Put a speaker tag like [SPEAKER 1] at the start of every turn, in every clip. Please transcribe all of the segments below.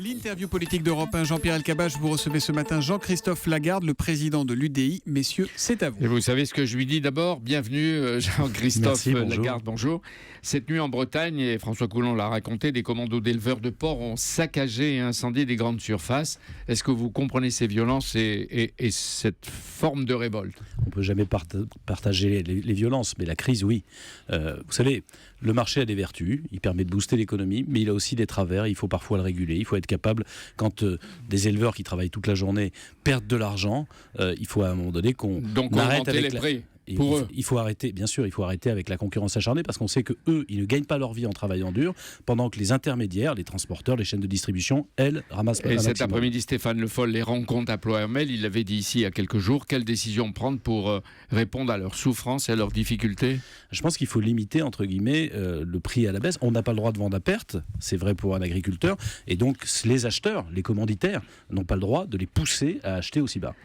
[SPEAKER 1] L'interview politique d'Europe 1, Jean-Pierre Elkabbach, vous recevez ce matin Jean-Christophe Lagarde, le président de l'UDI. Messieurs, c'est à vous.
[SPEAKER 2] Et vous savez ce que je lui dis d'abord ? Bienvenue Jean-Christophe Lagarde, bonjour. Cette nuit en Bretagne, et François Coulon l'a raconté, des commandos d'éleveurs de porcs ont saccagé et incendié des grandes surfaces. Est-ce que vous comprenez ces violences et cette forme de révolte ?
[SPEAKER 3] On ne peut jamais partager les violences, mais la crise, oui. Vous savez, le marché a des vertus, il permet de booster l'économie, mais il a aussi des travers, il faut parfois le réguler, il faut être capable, quand des éleveurs qui travaillent toute la journée perdent de l'argent, il faut à un moment donné qu'on arrête avec
[SPEAKER 2] les prix.
[SPEAKER 3] Il faut arrêter, bien sûr, il faut arrêter avec la concurrence acharnée parce qu'on sait que eux, ils ne gagnent pas leur vie en travaillant dur, pendant que les intermédiaires, les transporteurs, les chaînes de distribution, elles ramassent pas.
[SPEAKER 2] Et cet après-midi, Stéphane Le Foll les rencontre à Ploërmel. Il l'avait dit ici il y a quelques jours. Quelle décision prendre pour répondre à leurs souffrances et à leurs difficultés ?
[SPEAKER 3] Je pense qu'il faut limiter, entre guillemets, le prix à la baisse. On n'a pas le droit de vendre à perte, c'est vrai pour un agriculteur, et donc les acheteurs, les commanditaires, n'ont pas le droit de les pousser à acheter aussi bas.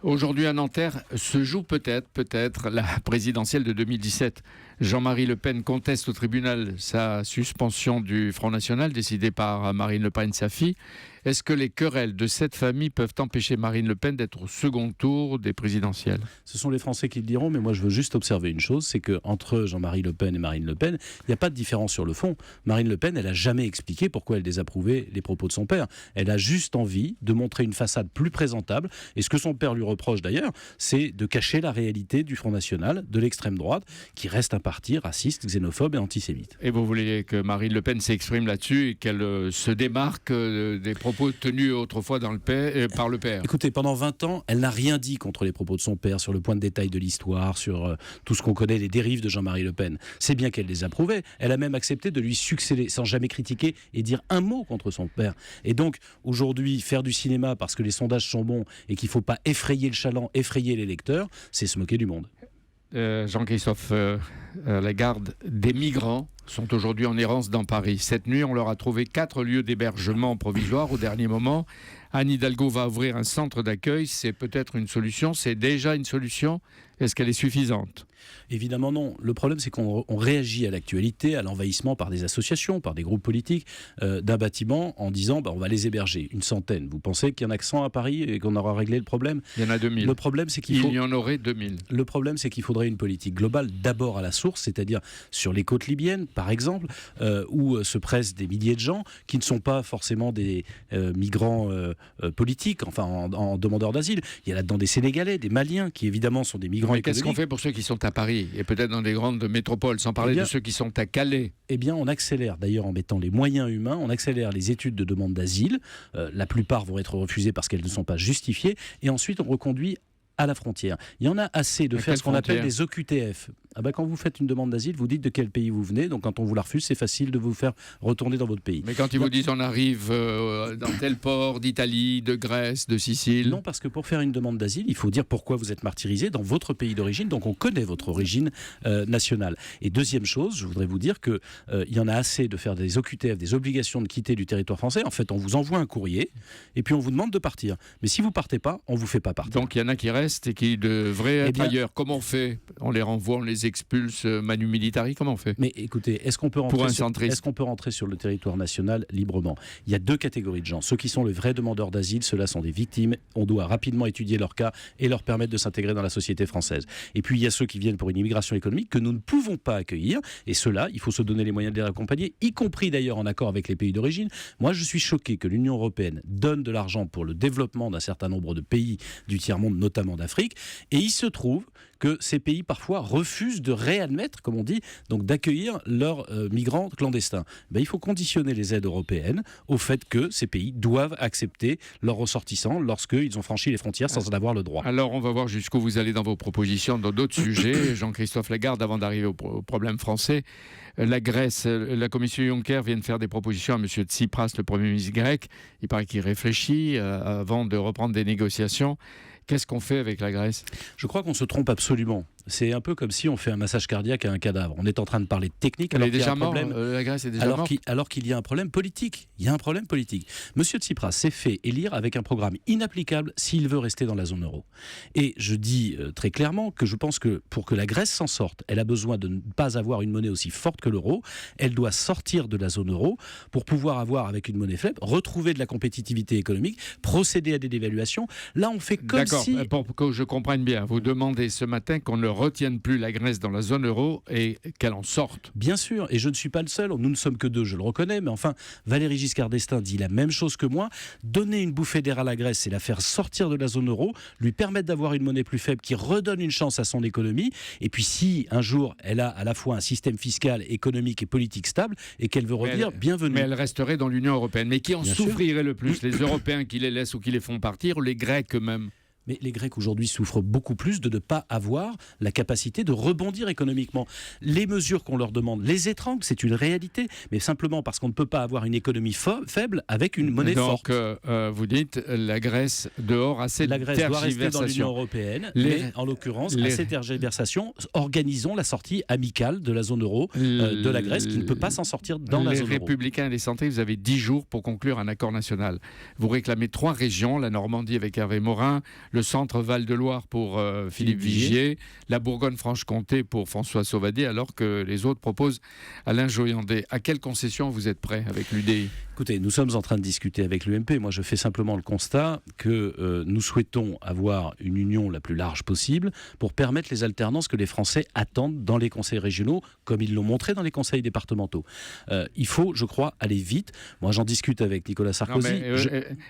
[SPEAKER 2] Aujourd'hui à Nanterre se joue peut-être la présidentielle de 2017. Jean-Marie Le Pen conteste au tribunal sa suspension du Front National décidée par Marine Le Pen, sa fille. Est-ce que les querelles de cette famille peuvent empêcher Marine Le Pen d'être au second tour des présidentielles ?
[SPEAKER 3] Ce sont les Français qui le diront, mais moi je veux juste observer une chose, c'est qu'entre Jean-Marie Le Pen et Marine Le Pen, il n'y a pas de différence sur le fond. Marine Le Pen, elle n'a jamais expliqué pourquoi elle désapprouvait les propos de son père. Elle a juste envie de montrer une façade plus présentable, et ce que son père lui reproche d'ailleurs, c'est de cacher la réalité du Front National, de l'extrême droite, qui reste un parti raciste, xénophobe et antisémite.
[SPEAKER 2] Et vous voulez que Marine Le Pen s'exprime là-dessus et qu'elle se démarque des propos tenus autrefois par le père.
[SPEAKER 3] Écoutez, pendant 20 ans, elle n'a rien dit contre les propos de son père, sur le point de détail de l'histoire, sur tout ce qu'on connaît, les dérives de Jean-Marie Le Pen. C'est bien qu'elle les approuvait. Elle a même accepté de lui succéder, sans jamais critiquer et dire un mot contre son père. Et donc, aujourd'hui, faire du cinéma parce que les sondages sont bons et qu'il ne faut pas effrayer le chaland, effrayer les lecteurs, c'est se moquer du monde.
[SPEAKER 2] Jean-Christophe Lagarde, des migrants sont aujourd'hui en errance dans Paris. Cette nuit, on leur a trouvé 4 lieux d'hébergement provisoires au dernier moment. Anne Hidalgo va ouvrir un centre d'accueil. C'est peut-être une solution. C'est déjà une solution. Est-ce qu'elle est suffisante ?
[SPEAKER 3] Évidemment non. Le problème, c'est qu'on réagit à l'actualité, à l'envahissement par des associations, par des groupes politiques, d'un bâtiment en disant on va les héberger. Une centaine. Vous pensez qu'il y en a que 100 à Paris et qu'on aura réglé le problème ?
[SPEAKER 2] Il y en a 2000.
[SPEAKER 3] Le problème, c'est
[SPEAKER 2] Il y en aurait 2000.
[SPEAKER 3] Le problème, c'est qu'il faudrait une politique globale, d'abord à la source, c'est-à-dire sur les côtes libyennes, par exemple, où se pressent des milliers de gens qui ne sont pas forcément des migrants politiques, enfin en demandeurs d'asile. Il y a là-dedans des Sénégalais, des Maliens, qui évidemment sont des migrants
[SPEAKER 2] Mais
[SPEAKER 3] économiques.
[SPEAKER 2] qu'est-ce qu'on fait pour ceux qui sont à Paris et peut-être dans des grandes métropoles, sans parler de ceux qui sont à Calais ?
[SPEAKER 3] Eh bien, on accélère, d'ailleurs en mettant les moyens humains, on accélère les études de demande d'asile. La plupart vont être refusées parce qu'elles ne sont pas justifiées. Et ensuite, on reconduit à la frontière. Il y en a assez de faire ce qu'on appelle des OQTF. Quand vous faites une demande d'asile, vous dites de quel pays vous venez. Donc quand on vous la refuse, c'est facile de vous faire retourner dans votre pays.
[SPEAKER 2] Mais quand ils vous disent on arrive dans tel port d'Italie, de Grèce, de Sicile...
[SPEAKER 3] Non, parce que pour faire une demande d'asile, il faut dire pourquoi vous êtes martyrisé dans votre pays d'origine. Donc on connaît votre origine nationale. Et deuxième chose, je voudrais vous dire qu'il y en a assez de faire des OQTF, des obligations de quitter du territoire français. En fait, on vous envoie un courrier et puis on vous demande de partir. Mais si vous partez pas, on vous fait pas partir.
[SPEAKER 2] Donc il y en a qui restent et qui devraient être ailleurs. Comment on fait ? On les renvoie, on les expulse manu militari, comment on fait ?
[SPEAKER 3] Mais écoutez, est-ce qu'on peut rentrer sur le territoire national librement ? Il y a 2 catégories de gens. Ceux qui sont les vrais demandeurs d'asile, ceux-là sont des victimes. On doit rapidement étudier leur cas et leur permettre de s'intégrer dans la société française. Et puis il y a ceux qui viennent pour une immigration économique que nous ne pouvons pas accueillir. Et ceux-là, il faut se donner les moyens de les accompagner, y compris d'ailleurs en accord avec les pays d'origine. Moi, je suis choqué que l'Union européenne donne de l'argent pour le développement d'un certain nombre de pays du tiers-monde, notamment d'Afrique. Et il se trouve que ces pays parfois refusent de réadmettre, comme on dit, donc d'accueillir leurs migrants clandestins. Il faut conditionner les aides européennes au fait que ces pays doivent accepter leurs ressortissants lorsqu'ils ont franchi les frontières sans en avoir le droit.
[SPEAKER 2] Alors on va voir jusqu'où vous allez dans vos propositions, dans d'autres sujets. Jean-Christophe Lagarde, avant d'arriver au problème français, la Grèce, la commission Juncker vient de faire des propositions à M. Tsipras, le Premier ministre grec. Il paraît qu'il réfléchit avant de reprendre des négociations. Qu'est-ce qu'on fait avec la Grèce ?
[SPEAKER 3] Je crois qu'on se trompe absolument. C'est un peu comme si on fait un massage cardiaque à un cadavre. On est en train de parler de technique alors qu'il y a un problème.
[SPEAKER 2] La Grèce est déjà morte.
[SPEAKER 3] Alors qu'il y a un problème politique. Il y a un problème politique. Monsieur Tsipras s'est fait élire avec un programme inapplicable s'il veut rester dans la zone euro. Et je dis très clairement que je pense que pour que la Grèce s'en sorte, elle a besoin de ne pas avoir une monnaie aussi forte que l'euro. Elle doit sortir de la zone euro pour pouvoir avoir, avec une monnaie faible, retrouver de la compétitivité économique, procéder à des dévaluations. Là, on fait comme si...
[SPEAKER 2] D'accord, pour que je comprenne bien, vous demandez ce matin qu'on ne retienne plus la Grèce dans la zone euro et qu'elle en sorte.
[SPEAKER 3] Bien sûr, et je ne suis pas le seul, nous ne sommes que deux, je le reconnais, mais enfin, Valéry Giscard d'Estaing dit la même chose que moi. Donner une bouffée d'air à la Grèce, c'est la faire sortir de la zone euro, lui permettre d'avoir une monnaie plus faible qui redonne une chance à son économie, et puis si un jour elle a à la fois un système fiscal, économique et politique stable, et qu'elle veut revenir, bienvenue.
[SPEAKER 2] Mais elle resterait dans l'Union européenne. Mais qui en souffrirait le plus, les Européens qui les laissent ou qui les font partir, ou les Grecs eux-mêmes ?
[SPEAKER 3] Mais les Grecs aujourd'hui souffrent beaucoup plus de ne pas avoir la capacité de rebondir économiquement. Les mesures qu'on leur demande les étranglent, c'est une réalité, mais simplement parce qu'on ne peut pas avoir une économie faible avec une monnaie forte.
[SPEAKER 2] Donc vous dites la Grèce dehors à cette tergiversation.
[SPEAKER 3] La Grèce doit rester dans l'Union européenne, mais en l'occurrence à cette tergiversation, organisons la sortie amicale de la zone euro de la Grèce qui ne peut pas s'en sortir dans la zone euro.
[SPEAKER 2] Les Républicains et les centristes, vous avez 10 jours pour conclure un accord national. Vous réclamez 3 régions, la Normandie avec Hervé Morin, le centre Val-de-Loire pour Philippe Vigier, la Bourgogne-Franche-Comté pour François Sauvadet, alors que les autres proposent Alain Joyandet. À quelle concession vous êtes prêt avec l'UDI ?
[SPEAKER 3] Écoutez, nous sommes en train de discuter avec l'UMP. Moi, je fais simplement le constat que nous souhaitons avoir une union la plus large possible pour permettre les alternances que les Français attendent dans les conseils régionaux, comme ils l'ont montré dans les conseils départementaux. Il faut, je crois, aller vite. Moi, j'en discute avec Nicolas Sarkozy.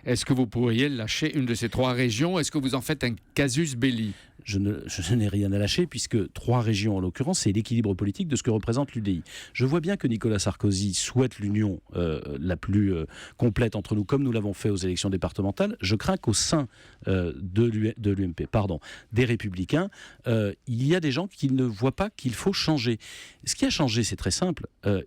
[SPEAKER 2] Est-ce que vous pourriez lâcher une de ces 3 régions ? Est-ce que vous en faites un casus belli ?
[SPEAKER 3] Je n'ai rien à lâcher puisque 3 régions en l'occurrence, c'est l'équilibre politique de ce que représente l'UDI. Je vois bien que Nicolas Sarkozy souhaite l'union la plus complète entre nous, comme nous l'avons fait aux élections départementales. Je crains qu'au sein de l'UMP, des Républicains, il y a des gens qui ne voient pas qu'il faut changer. Ce qui a changé, c'est très simple.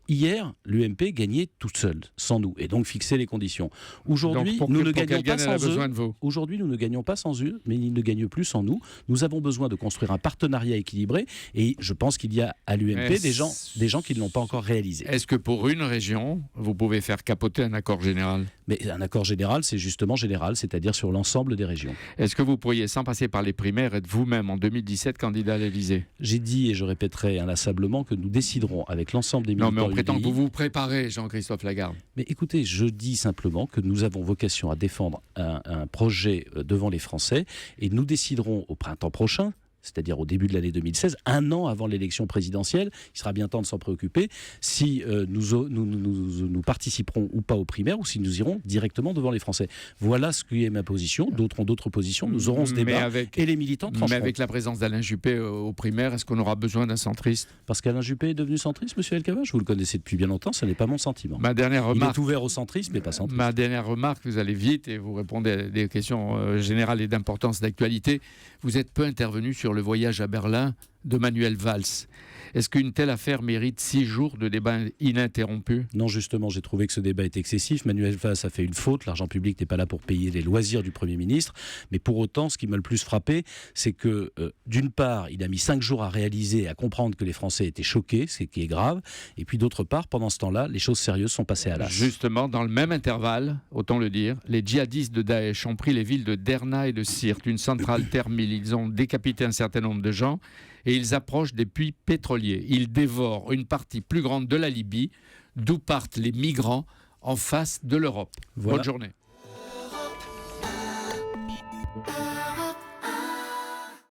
[SPEAKER 3] Hier, l'UMP gagnait toute seule, sans nous, et donc fixait les conditions. Aujourd'hui, nous ne gagnons pas sans eux. Aujourd'hui, nous ne gagnons pas sans eux, mais ils ne gagnent plus sans nous. Nous avons besoin de construire un partenariat équilibré et je pense qu'il y a à l'UMP des gens qui ne l'ont pas encore réalisé.
[SPEAKER 2] Est-ce que pour une région, vous pouvez faire capoter un accord général ?
[SPEAKER 3] Mais un accord général, c'est justement général, c'est-à-dire sur l'ensemble des régions.
[SPEAKER 2] Est-ce que vous pourriez, sans passer par les primaires, être vous-même en 2017 candidat à l'Élysée ?
[SPEAKER 3] J'ai dit et je répéterai inlassablement que nous déciderons avec l'ensemble des militants.
[SPEAKER 2] Non, mais on prétend que vous vous préparez, Jean-Christophe Lagarde.
[SPEAKER 3] Mais écoutez, je dis simplement que nous avons vocation à défendre un projet devant les Français et nous déciderons au printemps prochain, c'est-à-dire au début de l'année 2016, un an avant l'élection présidentielle, il sera bien temps de s'en préoccuper, si nous participerons ou pas aux primaires, ou si nous irons directement devant les Français. Voilà ce qui est ma position, d'autres ont d'autres positions, nous aurons ce débat, et les militants trancheront.
[SPEAKER 2] Mais avec la présence d'Alain Juppé aux primaires, est-ce qu'on aura besoin d'un centriste ?
[SPEAKER 3] Parce qu'Alain Juppé est devenu centriste, monsieur Elkabbach, vous le connaissez depuis bien longtemps, ce n'est pas mon sentiment.
[SPEAKER 2] Ma dernière remarque,
[SPEAKER 3] il est ouvert au centrisme, mais pas centriste.
[SPEAKER 2] Ma dernière remarque, vous allez vite et vous répondez à des questions générales et d'importance d'actualité. Vous êtes peu intervenu sur le voyage à Berlin de Manuel Valls. Est-ce qu'une telle affaire mérite 6 jours de débat ininterrompu ?
[SPEAKER 3] Non, justement, j'ai trouvé que ce débat est excessif. Manuel Valls a fait une faute. L'argent public n'est pas là pour payer les loisirs du Premier ministre. Mais pour autant, ce qui m'a le plus frappé, c'est que, d'une part, il a mis 5 jours à réaliser et à comprendre que les Français étaient choqués, ce qui est grave. Et puis, d'autre part, pendant ce temps-là, les choses sérieuses sont passées à l'as.
[SPEAKER 2] Justement, dans le même intervalle, autant le dire, les djihadistes de Daesh ont pris les villes de Derna et de Sirte, une centrale thermale. Ils ont décapité un certain nombre de gens et ils approchent des puits pétroliers. Ils dévorent une partie plus grande de la Libye, d'où partent les migrants en face de l'Europe. Voilà. Bonne journée.